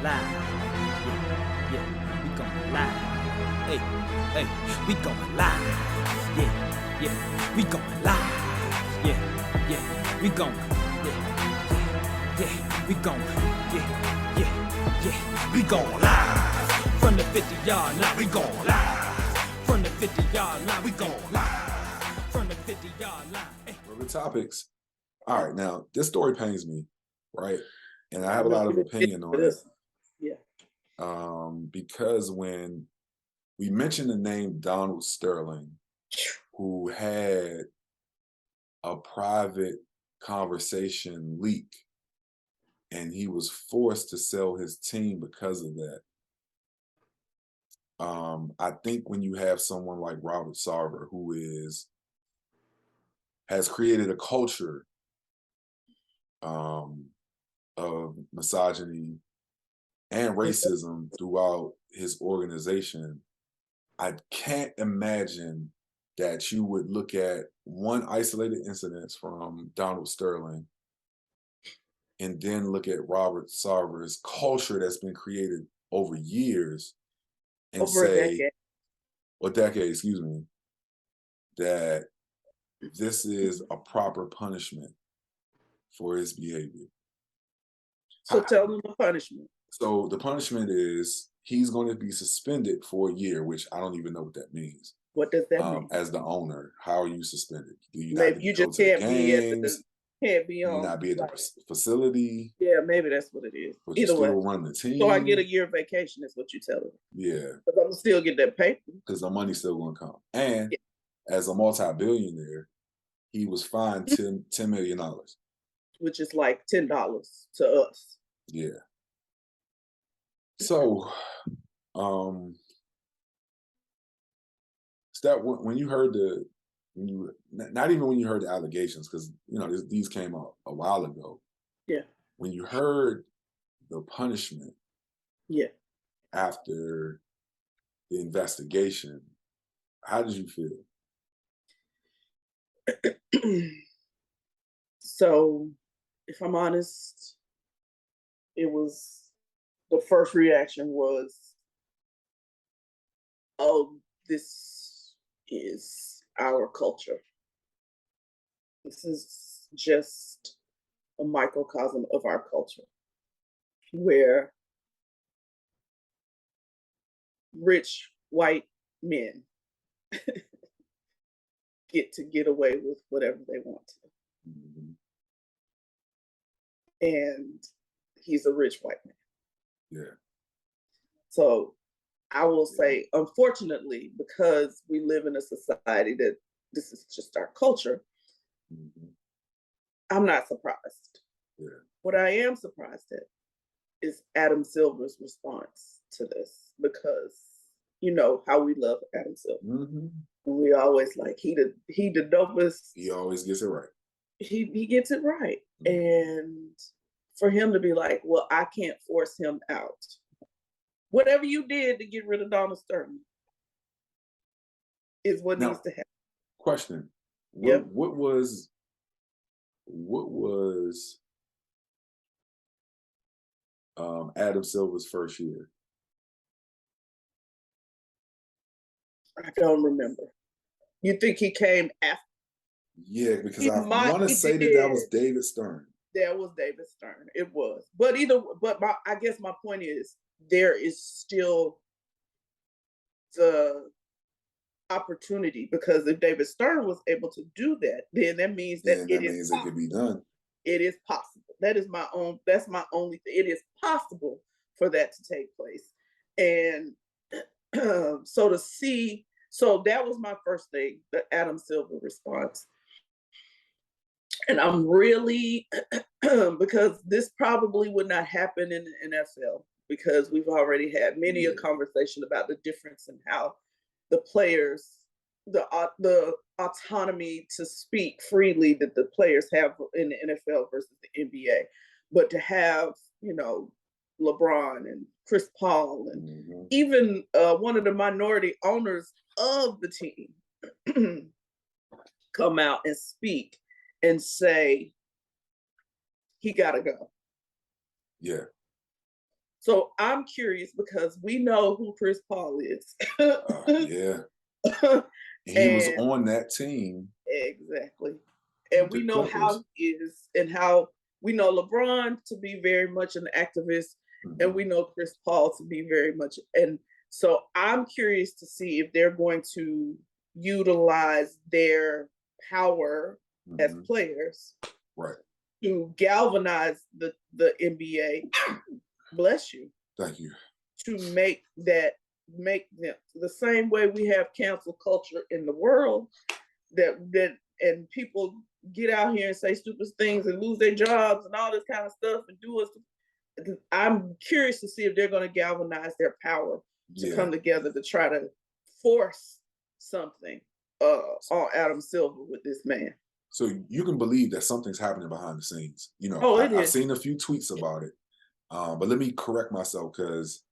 live. Yeah, yeah, we going live. Hey, hey, we going live. Yeah, yeah, we going live. Yeah, yeah, we going. Yeah, yeah, we going. Yeah, yeah, yeah, we going live. From the 50-yard line, we going live. From the 50-yard line, we going live. From the 50-yard line. Hey. Robert Topics. All right, now this story pains me, right? And I have a lot of opinion on it. Yeah. Because when we mentioned the name Donald Sterling, who had a private conversation leak, and he was forced to sell his team because of that. I think when you have someone like Robert Sarver, who has created a culture of misogyny and racism throughout his organization, I can't imagine that you would look at one isolated incident from Donald Sterling and then look at Robert Sarver's culture that's been created over years and decade, excuse me, that this is a proper punishment for his behavior. So tell them the punishment. So the punishment is he's going to be suspended for a year, which I don't even know what that means. What does that mean? As the owner, how are you suspended? Do you maybe not you go just to can't the be games? Can't be on. Do you not be at the facility? Yeah, maybe that's what it is. But you still run the team. So I get a year vacation. Is what you tell them. Yeah, because I'm still get that paper. Because the money's still going to come. And as a multi-billionaire, he was fined $10 million, which is like $10 to us. Yeah. So, Steph, when you heard not even when you heard the allegations, because these came out a while ago. Yeah. When you heard the punishment. Yeah. After the investigation, how did you feel? So, if I'm honest, the first reaction was, oh, this is our culture. This is just a microcosm of our culture, where rich white men get away with whatever they want to. Mm-hmm. And he's a rich white man. Yeah. So I will say, unfortunately, because we live in a society that this is just our culture, I'm not surprised. Yeah. What I am surprised at is Adam Silver's response to this, because you know how we love Adam Silver. Mm-hmm. We always like he the dopest. He always gets it right. He gets it right. Mm-hmm. And for him to be like, well, I can't force him out. Whatever you did to get rid of Donald Sterling is what needs to happen. Question. What was Adam Silver's first year? I don't remember. You think he came after? Yeah, because I want to say that was David Stern. That was David Stern. It was. But I guess my point is, there is still the opportunity, because if David Stern was able to do that, then that means that it could be done. It is possible. That's my only thing. It is possible for that to take place. And so that was my first thing, the Adam Silver response. And I'm really, because this probably would not happen in the NFL, because we've already had many a conversation about the difference in how the players, the autonomy to speak freely that the players have in the NFL versus the NBA. But to have, LeBron and Chris Paul and even one of the minority owners of the team come out and speak and say, he got to go. Yeah. So I'm curious because we know who Chris Paul is. Yeah. And he was on that team. Exactly. And we know how he is, and how we know LeBron to be very much an activist, and we know Chris Paul to be very much. And so I'm curious to see if they're going to utilize their power as players, right, to galvanize the NBA. Bless you. Thank you. To make them the same way we have cancel culture in the world, that and people get out here and say stupid things and lose their jobs and all this kind of stuff and do us. I'm curious to see if they're going to galvanize their power to come together to try to force something on Adam Silver with this man. So you can believe that something's happening behind the scenes. You know, I've seen a few tweets about it, but let me correct myself, because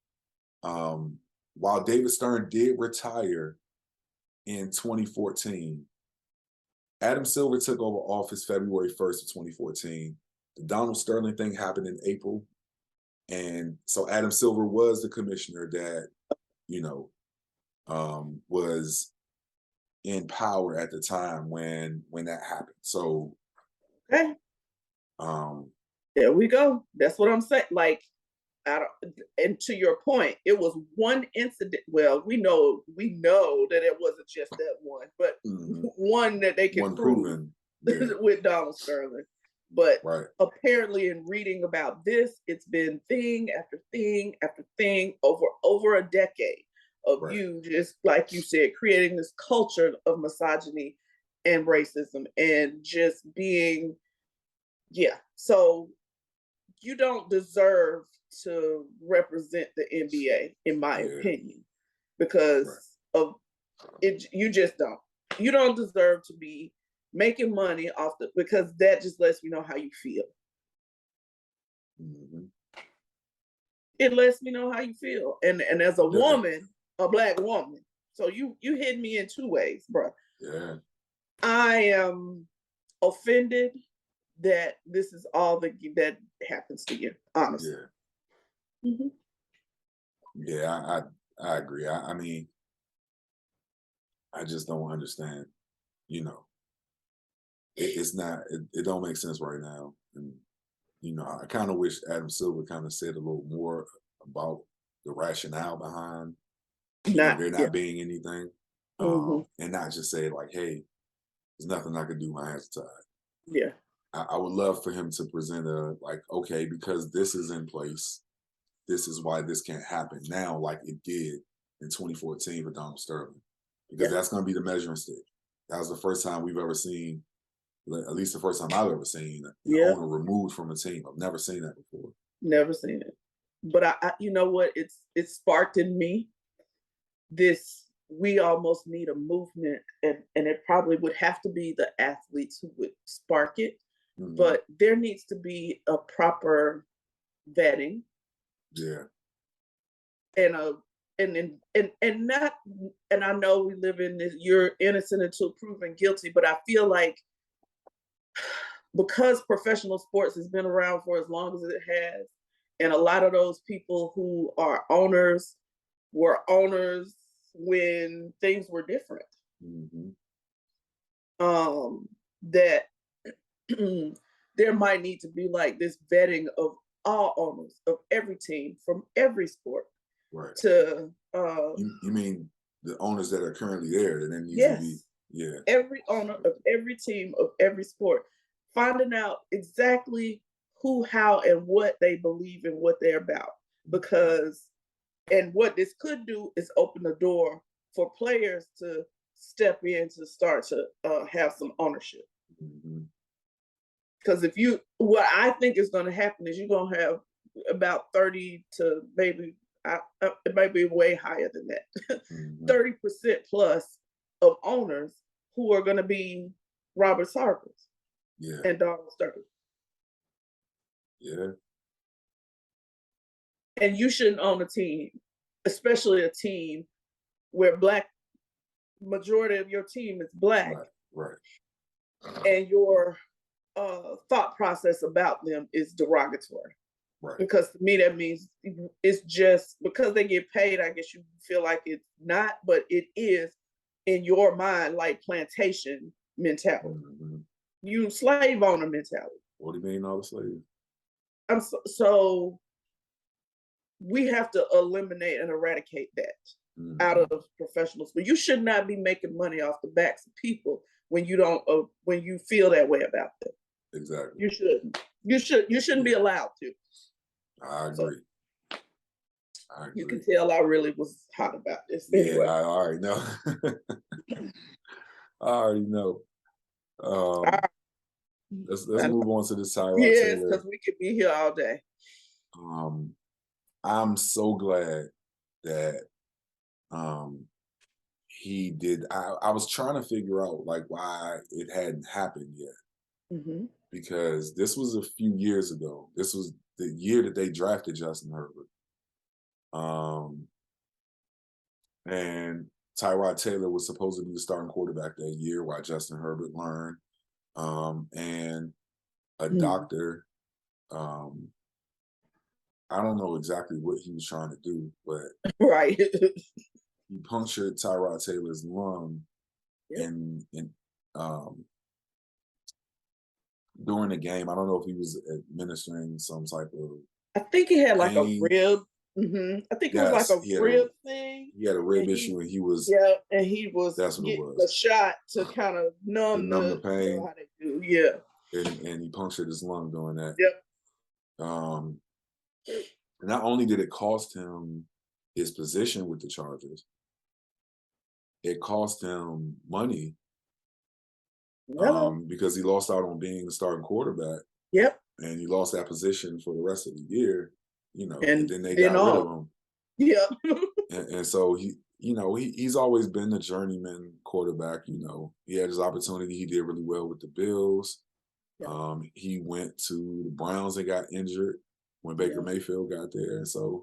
while David Stern did retire in 2014, Adam Silver took over office February 1st of 2014. The Donald Sterling thing happened in April. And so Adam Silver was the commissioner that, you know, was in power at the time when that happened. So there we go. That's what I'm saying. Like, and to your point, it was one incident. Well, we know that it wasn't just that one, but one that they can prove with Donald Sterling. But apparently, in reading about this, it's been thing after thing after thing over a decade of you, just like you said, creating this culture of misogyny and racism and just being, So you don't deserve to represent the NBA, in my opinion, because of it. You just don't. You don't deserve to be making money off because that just lets me know how you feel. It lets me know how you feel, and as a woman, a Black woman, so you hit me in two ways, bro. I am offended that this is all that happens to you, honestly. I agree. I mean, I just don't understand. You know, it's not. It don't make sense right now. And you know, I kind of wish Adam Silver kind of said a little more about the rationale behind there not being anything, and not just say like, "Hey, there's nothing I can do. My hands are tied." I would love for him to present okay, because this is in place, this is why this can't happen now like it did in 2014 for Donald Sterling, because that's going to be the measuring stick. That was the first time we've ever seen, at least the first time I've ever seen, an owner removed from a team. I've never seen that before. Never seen it. But I you know what? It sparked in me this. We almost need a movement, and it probably would have to be the athletes who would spark it. But there needs to be a proper vetting. And I know we live in this, you're innocent until proven guilty, but I feel like because professional sports has been around for as long as it has, and a lot of those people who are owners were owners when things were different. That there might need to be like this vetting of all owners of every team from every sport. To you mean the owners that are currently there, and then need to be every owner of every team of every sport, finding out exactly who, how, and what they believe and what they're about. Because and what this could do is open the door for players to step in to start to have some ownership. Because what I think is going to happen is you're going to have about 30 to maybe, it might be way higher than that, 30% plus of owners who are going to be Robert Sarver and Donald Sterling. And you shouldn't own a team, especially a team where majority of your team is Black. And your thought process about them is derogatory. Right. Because to me, that means it's just because they get paid. I guess you feel like it's not, but it is in your mind like plantation mentality. Mm-hmm. You slave owner mentality. $40 million slaves. So we have to eliminate and eradicate that out of professional sports. You should not be making money off the backs of people when you don't when you feel that way about them. Exactly. You shouldn't. You shouldn't be allowed to. I agree. So, I agree. You can tell I really was hot about this. Anyway. Yeah, I already know. I already know. Let's move on to this Tyrod Taylor. Yes, because we could be here all day. I'm so glad that he did. I was trying to figure out like why it hadn't happened yet. Mm-hmm. Because this was a few years ago. This was the year that they drafted Justin Herbert. And Tyrod Taylor was supposed to be the starting quarterback that year while Justin Herbert learned. And a doctor, I don't know exactly what he was trying to do, but right. he punctured Tyrod Taylor's lung and during the game. I don't know if he was administering some type of I think he had like pain. a rib. Mm-hmm. I think it was like a rib thing. He had a rib issue, and he was and he was that's what getting it was. a shot to kind of numb the pain. How they do, yeah. And he punctured his lung doing that. Yep. Not only did it cost him his position with the Chargers, it cost him money. Because he lost out on being the starting quarterback. Yep. And he lost that position for the rest of the year, and then they got rid of him. Yeah. and so he's always been the journeyman quarterback. He had his opportunity. He did really well with the Bills. Yeah. He went to the Browns and got injured when Baker Mayfield got there. And so,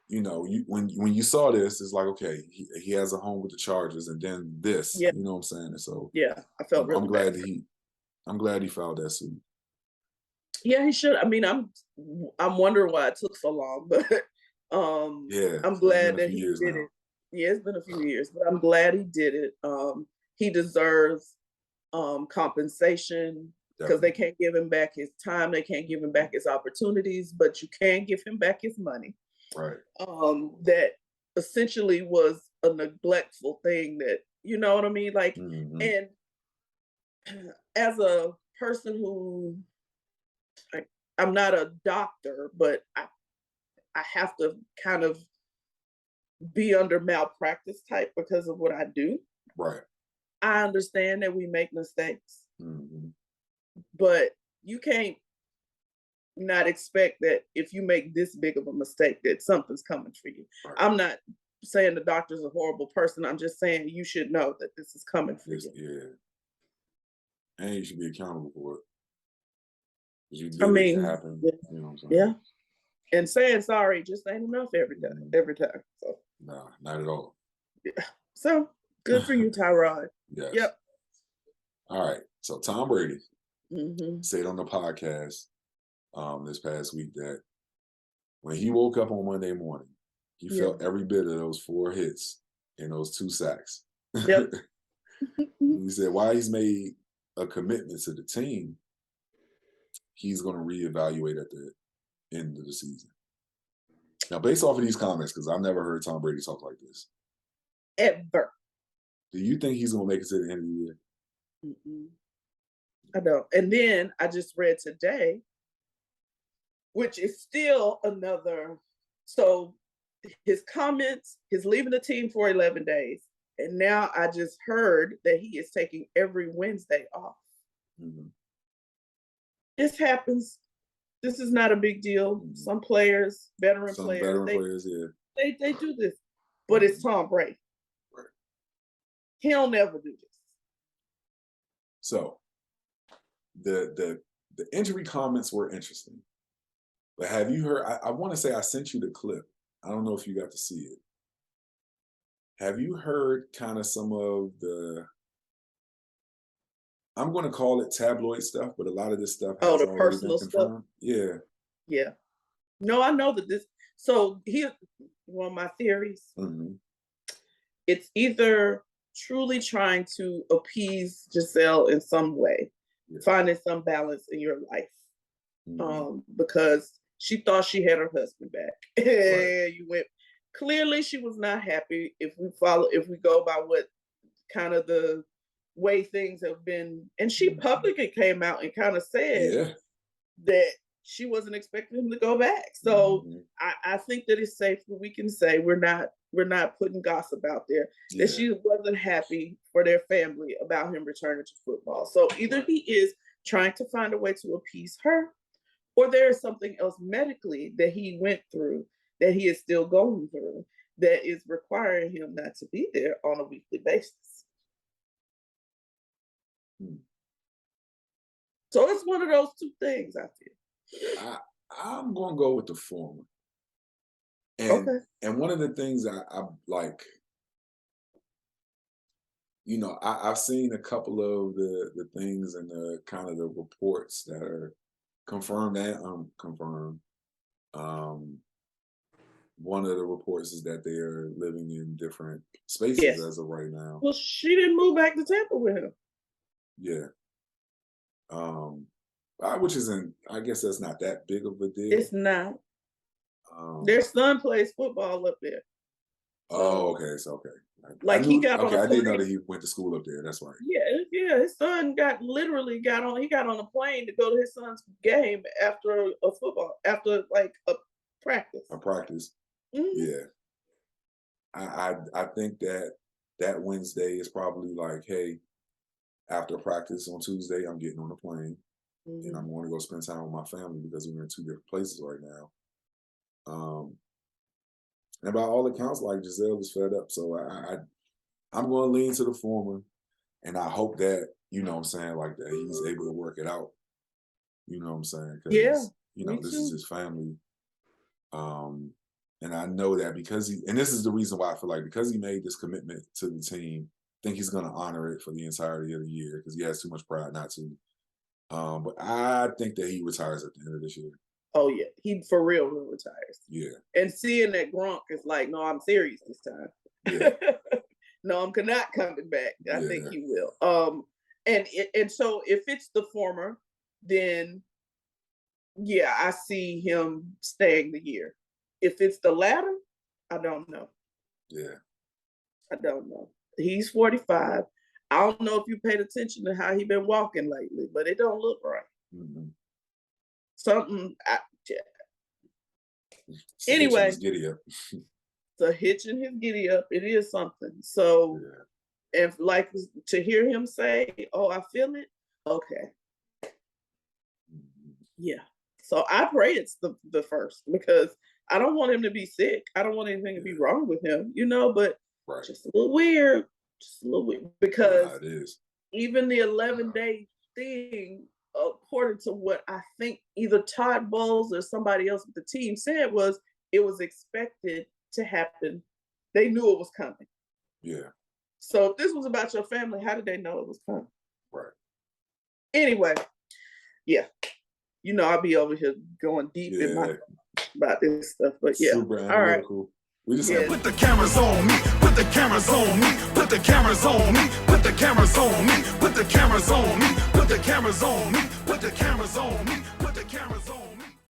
when you saw this, it's like, okay, he has a home with the Chargers, and then this, you know what I'm saying? And so, I felt I'm glad I'm glad he filed that suit. Yeah, he should. I mean, I'm wondering why it took so long, but I'm glad that he did it. Yeah, it's been a few years, but I'm glad he did it. He deserves compensation because they can't give him back his time, they can't give him back his opportunities, but you can give him back his money. Right. That essentially was a neglectful thing that, you know what I mean? Like, and as a person who, I'm not a doctor, but I have to kind of be under malpractice type because of what I do. Right. I understand that we make mistakes, but you can't not expect that if you make this big of a mistake that something's coming for you. Right. I'm not saying the doctor's a horrible person. I'm just saying you should know that this is coming for you. Yeah. And you should be accountable for it. You did it happen. Yeah. You know what I'm saying? Yeah. And saying sorry just ain't enough every time. So. No, not at all. Yeah. So good for you, Tyrod. Yes. Yep. All right. So Tom Brady said on the podcast this past week that when he woke up on Monday morning, he felt every bit of those 4 hits and those 2 sacks. Yep. He said while he's made a commitment to the team, he's going to reevaluate at the end of the season. Now, based off of these comments, because I've never heard Tom Brady talk like this. Ever. Do you think he's going to make it to the end of the year? I don't. And then I just read today, which is still another. So his comments, his leaving the team for 11 days. And now I just heard that he is taking every Wednesday off. This happens. This is not a big deal. Some players, veteran players, they do this. But it's Tom Brady. Right. He'll never do this. So the injury comments were interesting. But have you heard, I want to say I sent you the clip. I don't know if you got to see it. Have you heard kind of some of the, I'm going to call it tabloid stuff, but a lot of this stuff has the already personal been confirmed? Stuff? Yeah. No, I know that this. So here, one of my theories. It's either truly trying to appease Giselle in some way, finding some balance in your life, because she thought she had her husband back, and you went. Clearly, she was not happy. If we go by what kind of the way things have been, and she publicly came out and kind of said that she wasn't expecting him to go back. So I think that it's safe that we can say we're not putting gossip out there, that she wasn't happy for their family about him returning to football. So either he is trying to find a way to appease her, or there is something else medically that he went through, that he is still going through, that is requiring him not to be there on a weekly basis. So it's one of those two things, I feel. I'm going to go with the former. And one of the things I like, you know, I've seen a couple of the things and the kind of the reports that are confirmed and unconfirmed. One of the reports is that they are living in different spaces as of right now. Well, she didn't move back to Tampa with him. Yeah. Which isn't, I guess that's not that big of a deal. It's not. Their son plays football up there. Oh, okay. So, okay. Like he got on a plane. I didn't know that he went to school up there. That's right. Yeah. His son got on a plane to go to his son's game after like a practice. A practice. Yeah. I think that Wednesday is probably like, hey, after practice on Tuesday, I'm getting on a plane and I'm going to go spend time with my family because we're in two different places right now. And by all accounts, like Giselle is fed up. So I'm going to lean to the former, and I hope that, you know what I'm saying, like that he's able to work it out. You know what I'm saying? Because, you know, this is his family. And I know that because and this is the reason why I feel like because he made this commitment to the team, I think he's going to honor it for the entirety of the year because he has too much pride not to. But I think that he retires at the end of this year. Oh, yeah. He for real retires. Yeah. And seeing that Gronk is like, no, I'm serious this time. Yeah. No, I'm not coming back. I think he will. And so if it's the former, then, yeah, I see him staying the year. If it's the latter, I don't know. Yeah. I don't know. He's 45. I don't know if you paid attention to how he been walking lately, but it don't look right. Something. Anyway, so hitching his giddy up, it is something. So, if like to hear him say, "Oh, I feel it," okay, yeah. So I pray it's the first because I don't want him to be sick. I don't want anything to be wrong with him, you know. But just a little weird, because even the 11-day thing, according to what I think either Todd Bowles or somebody else with the team said, was it was expected to happen. They knew it was coming. Yeah. So if this was about your family, how did they know it was coming? Right. Anyway, yeah. You know, I'll be over here going deep in my about this stuff, but yeah. Super analytical. All right. We just put the cameras on me, put the cameras on me, put the cameras on me, put the cameras on me, put the cameras on me, put the cameras on me, put the cameras on me.